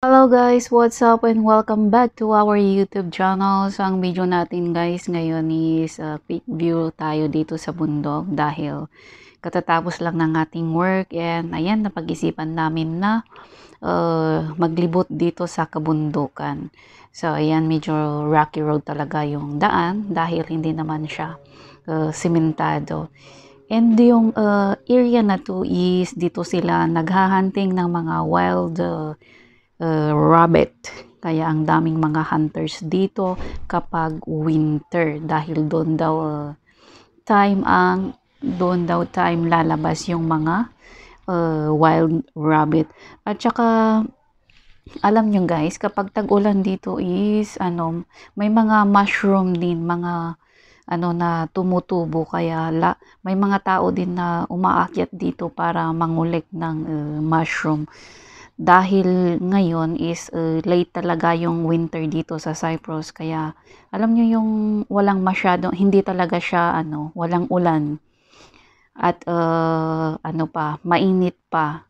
Hello guys, what's up and welcome back to our YouTube channel. So ang video natin guys ngayon is quick view tayo dito sa bundok dahil katatapos lang ng ating work and ayan napag-isipan namin na maglibot dito sa kabundukan. So ayan medyo rocky road talaga yung daan dahil hindi naman siya simentado. And yung area na to is dito sila naghahunting ng mga wild rabbit. Kaya ang daming mga hunters dito kapag winter dahil doon daw time lalabas yung mga wild rabbit. At saka alam nyo guys, kapag tag-ulan dito is may mga mushroom din, mga na tumutubo kaya may mga tao din na umaakyat dito para mangulik ng mushroom. Dahil ngayon is late talaga yung winter dito sa Cyprus kaya alam niyo yung walang masyadong hindi talaga siya walang ulan at mainit pa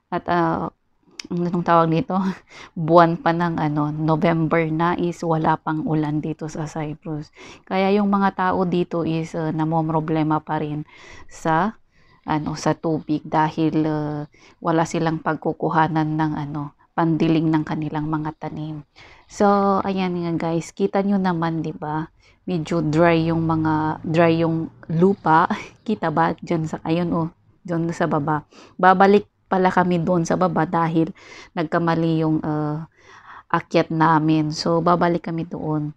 at anong tawag dito buwan pa ng November na is wala pang ulan dito sa Cyprus kaya yung mga tao dito is namomroblema pa rin sa tubig dahil wala silang pagkukuhanan ng pandiling ng kanilang mga tanim. So ayan nga guys, kita nyo naman 'di ba? Medyo dry yung lupa. Kita ba diyan sa diyan sa baba. Babalik pala kami doon sa baba dahil nagkamali yung akyat namin. So babalik kami doon.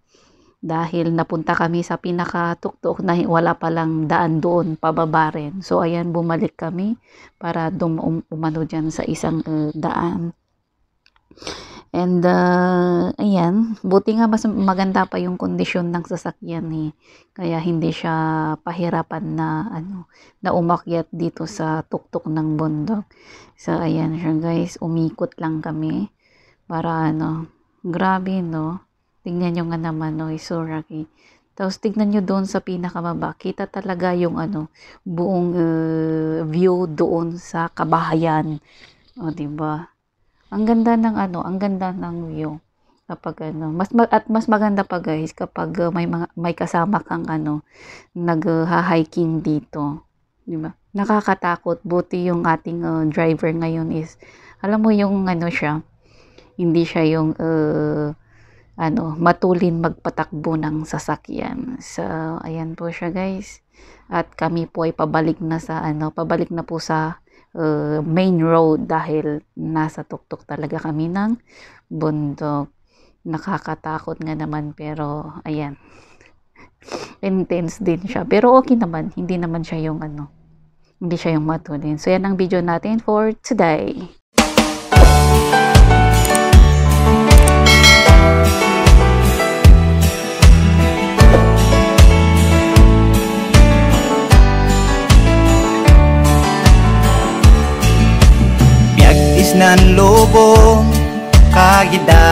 Dahil napunta kami sa pinakatuktok na wala palang daan doon pababa rin. So ayan bumalik kami para umano dyan sa isang daan. And ayan, buti nga mas maganda pa yung kondisyon ng sasakyan kaya hindi siya pahirapan na umakyat dito sa tuktok ng bundok. So ayan siya guys, umikot lang kami para grabe tingnan nyo nga naman so rocky. Tapos tignan nyo doon sa pinakamaba. Kita talaga yung buong view doon sa kabahayan. O diba? Ang ganda ng view. Kapag mas maganda pa guys kapag may kasama kang nag-hiking dito. Diba? Nakakatakot. Buti yung ating driver ngayon is alam mo yung siya. Hindi siya yung matulin magpatakbo ng sasakyan. So, ayan po siya guys. At kami po ay pabalik na po sa main road dahil nasa tuktok talaga kami ng bundok. Nakakatakot nga naman pero ayan. Intense din siya. Pero okay naman. Hindi naman siya yung hindi siya yung matulin. So, yan ang video natin for today. Nan lobo kagida